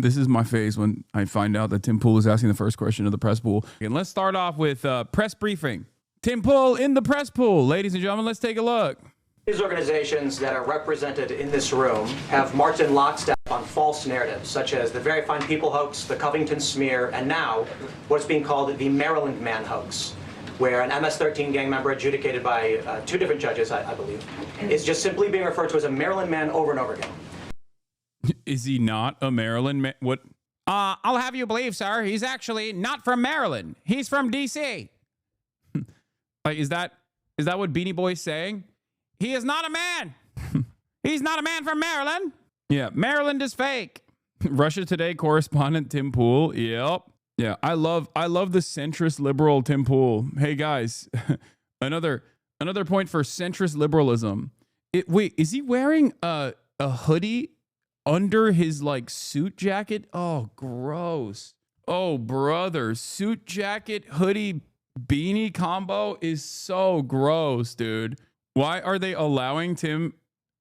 This is my face when I find out that Tim Pool is asking the first question of the press pool. And let's start off with press briefing. Tim Pool in the press pool. Ladies and gentlemen, let's take a look. These organizations that are represented in this room have marched in lockstep on false narratives, such as the Very Fine People hoax, the Covington smear, and now what's being called the Maryland Man hoax, where an MS-13 gang member adjudicated by 2 different judges, I believe, is just simply being referred to as a Maryland man over and over again. Is he not a Maryland man? What? I'll have you believe, sir, he's actually not from Maryland. He's from D.C. Like, is that what Beanie Boy's saying? He is not a man. He's not a man from Maryland. Yeah, Maryland is fake. Russia Today correspondent Tim Pool. Yep. Yeah, I love the centrist liberal Tim Pool. Hey guys, another point for centrist liberalism. Wait, is he wearing a hoodie under his like suit jacket? Oh, gross. Oh, brother, suit jacket, hoodie, beanie combo is so gross, dude. Why are they allowing him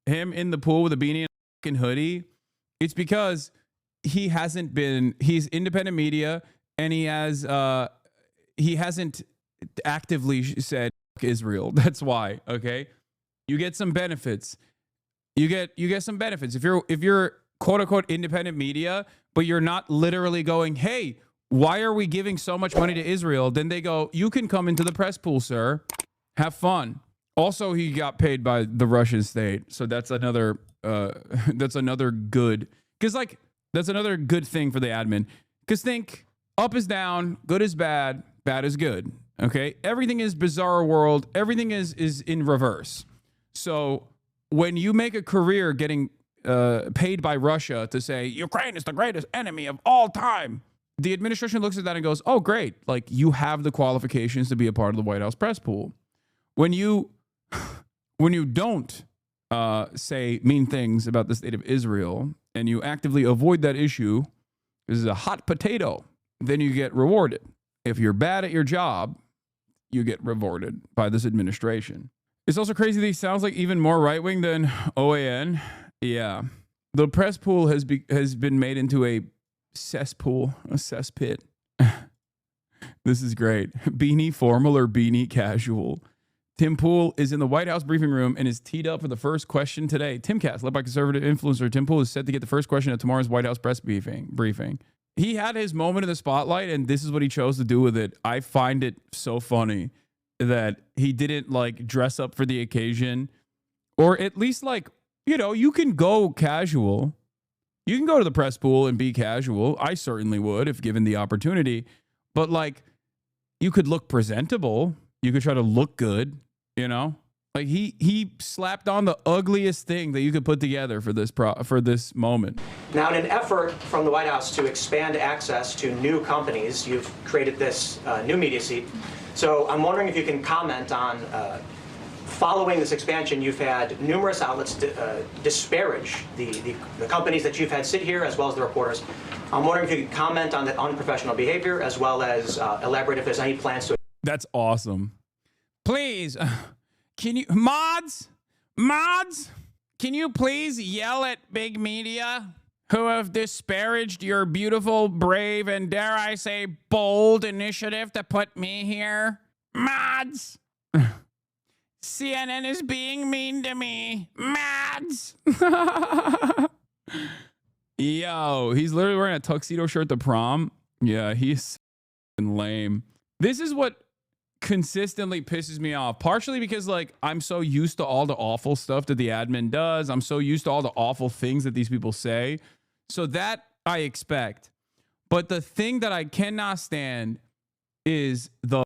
in the pool with a beanie and a fucking hoodie? It's because he's independent media and he hasn't actively said Israel. That's why, okay? You get some benefits. You get some benefits. If you're quote unquote independent media, but you're not literally going, "Hey, why are we giving so much money to Israel?" Then they go, "You can come into the press pool, sir. Have fun." Also, he got paid by the Russian state, so that's another good. Because like that's another good thing for the admin. Because think up is down, good is bad, bad is good. Okay, everything is bizarre world. Everything is in reverse. So when you make a career getting paid by Russia to say Ukraine is the greatest enemy of all time, the administration looks at that and goes, "Oh, great! Like you have the qualifications to be a part of the White House press pool." When you don't say mean things about the state of Israel and you actively avoid that issue, this is a hot potato, then you get rewarded. If you're bad at your job, you get rewarded by this administration. It's also crazy that he sounds like even more right-wing than OAN. Yeah. The press pool has been made into a cesspool, a cesspit. This is great. Beanie formal or beanie casual. Tim Pool is in the White House briefing room and is teed up for the first question today. Timcast, led by conservative influencer Tim Pool, is set to get the first question at tomorrow's White House press briefing. He had his moment in the spotlight, and this is what he chose to do with it. I find it so funny that he didn't like dress up for the occasion, or at least like, you know, you can go casual. You can go to the press pool and be casual. I certainly would if given the opportunity, but like you could look presentable. You could try to look good. You know, like he slapped on the ugliest thing that you could put together for this moment. Now, in an effort from the White House to expand access to new companies, you've created this new media seat. So I'm wondering if you can comment on, following this expansion, you've had numerous outlets disparage the companies that you've had sit here, as well as the reporters. I'm wondering if you could comment on that unprofessional behavior, as well as elaborate if there's any plans to. That's awesome. Please, can you, mods, can you please yell at big media who have disparaged your beautiful, brave, and dare I say bold initiative to put me here? Mods! CNN is being mean to me. Mods! Yo, he's literally wearing a tuxedo shirt to prom. Yeah, he's lame. This is what consistently pisses me off, partially because like I'm so used to all the awful stuff that the admin does. I'm so used to all the awful things that these people say, so that I expect. But the thing that I cannot stand is the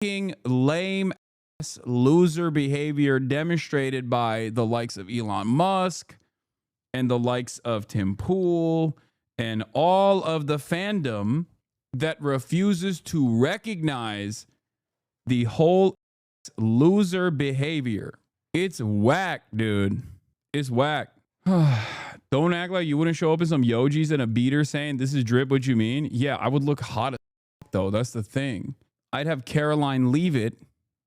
fucking lame ass loser behavior demonstrated by the likes of Elon Musk and the likes of Tim Pool and all of the fandom that refuses to recognize the whole loser behavior. It's whack, dude. It's whack. Don't act like you wouldn't show up in some yojis and a beater saying, "This is drip, what you mean?" Yeah, I would look hot as though. That's the thing. I'd have Caroline Leavitt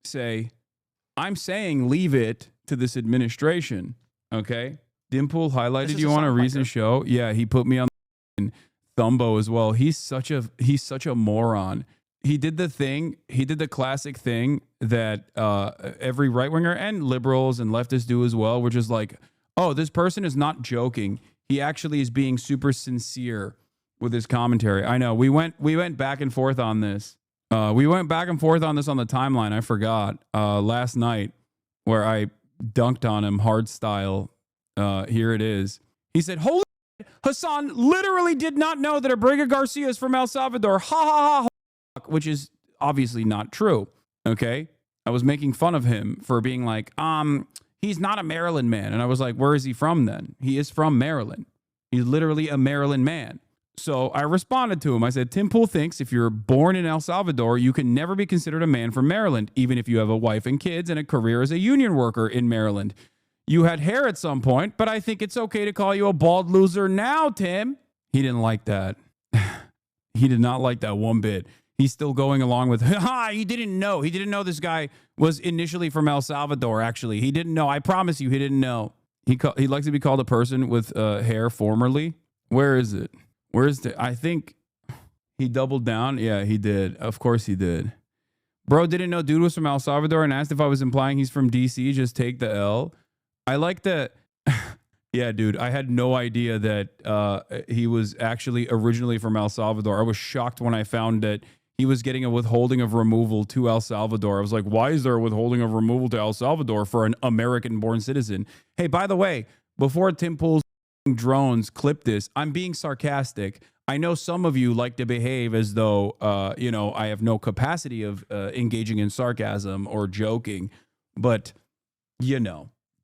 say, "I'm saying leave it to this administration." Okay? Dimple highlighted you on a recent show. Yeah, he put me on Thumbo as well. He's such a moron. He did the classic thing that every right winger and liberals and leftists do as well, which is like, oh, this person is not joking. He actually is being super sincere with his commentary. I know we went back and forth on this. We went back and forth on this on the timeline. I forgot last night where I dunked on him hard style. Here it is. He said, "Holy shit, Hasan literally did not know that Abrego Garcia is from El Salvador. Ha ha ha." Which is obviously not true. Okay. I was making fun of him for being like, he's not a Maryland man. And I was like, where is he from then? He is from Maryland. He's literally a Maryland man. So I responded to him. I said, Tim Pool thinks if you're born in El Salvador, you can never be considered a man from Maryland, even if you have a wife and kids and a career as a union worker in Maryland. You had hair at some point, but I think it's okay to call you a bald loser now, Tim. He didn't like that. He did not like that one bit. He's still going along with, he didn't know. He didn't know this guy was initially from El Salvador, actually. He didn't know. I promise you, he didn't know. He likes to be called a person with hair formerly. Where is it? I think he doubled down. Yeah, he did. Of course he did. Bro didn't know dude was from El Salvador and asked if I was implying he's from DC. Just take the L. I like that. Yeah, dude, I had no idea that he was actually originally from El Salvador. I was shocked when I found that he was getting a withholding of removal to El Salvador. I was like, why is there a withholding of removal to El Salvador for an American-born citizen? Hey, by the way, before Tim Pool's drones clip this, I'm being sarcastic. I know some of you like to behave as though, I have no capacity of engaging in sarcasm or joking, but,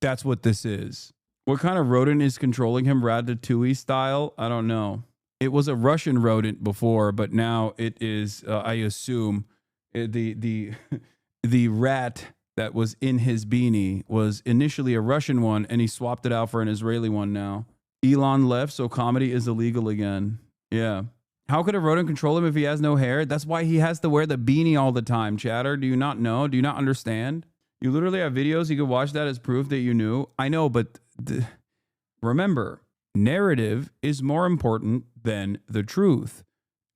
that's what this is. What kind of rodent is controlling him, Ratatouille style? I don't know. It was a Russian rodent before, but now it is, I assume, the rat that was in his beanie was initially a Russian one, and he swapped it out for an Israeli one now. Elon left, so comedy is illegal again. Yeah. How could a rodent control him if he has no hair? That's why he has to wear the beanie all the time, chatter. Do you not know? Do you not understand? You literally have videos. You could watch that as proof that you knew. I know, but remember, narrative is more important than the truth.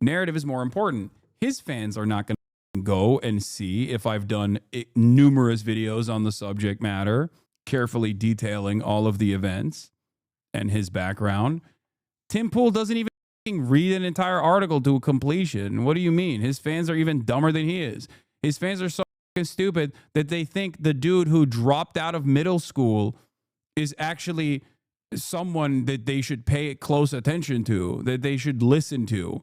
Narrative is more important. His fans are not going to go and see if I've done numerous videos on the subject matter, carefully detailing all of the events and his background. Tim Pool doesn't even read an entire article to completion. What do you mean? His fans are even dumber than he is. His fans are so stupid that they think the dude who dropped out of middle school is actually someone that they should pay close attention to, that they should listen to.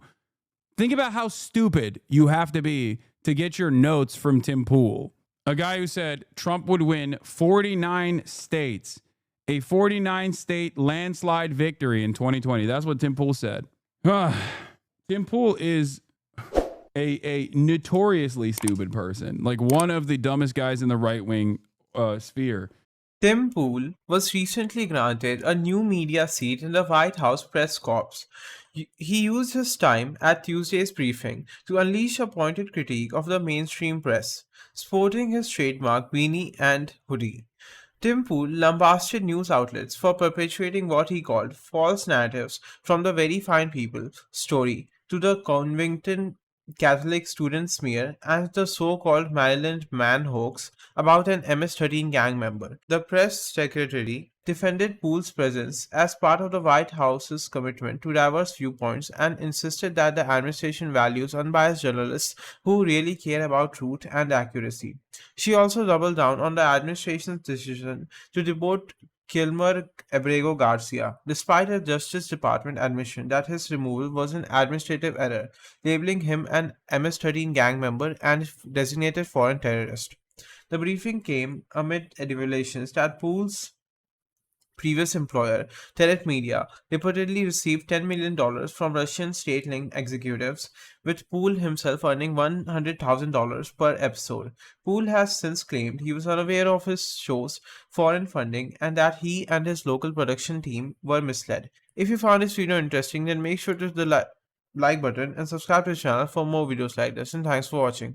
Think about how stupid you have to be to get your notes from Tim Pool, a guy who said Trump would win 49 states, a 49-state landslide victory in 2020. That's what Tim Pool said. Tim Pool is a notoriously stupid person, like one of the dumbest guys in the right-wing sphere. Tim Pool was recently granted a new media seat in the White House press corps. He used his time at Tuesday's briefing to unleash a pointed critique of the mainstream press, sporting his trademark beanie and hoodie. Tim Pool lambasted news outlets for perpetuating what he called false narratives from the very fine people story to the Covington Catholic student smear and the so-called Maryland man hoax about an MS-13 gang member. The press secretary defended Pool's presence as part of the White House's commitment to diverse viewpoints and insisted that the administration values unbiased journalists who really care about truth and accuracy. She also doubled down on the administration's decision to demote Kilmer Abrego Garcia, despite a Justice Department admission that his removal was an administrative error, labeling him an MS-13 gang member and designated foreign terrorist. The briefing came amid revelations that Pool's previous employer, Telet Media, reportedly received $10 million from Russian state-linked executives, with Pool himself earning $100,000 per episode. Pool has since claimed he was unaware of his show's foreign funding and that he and his local production team were misled. If you found this video interesting, then make sure to hit the like button and subscribe to the channel for more videos like this, and thanks for watching.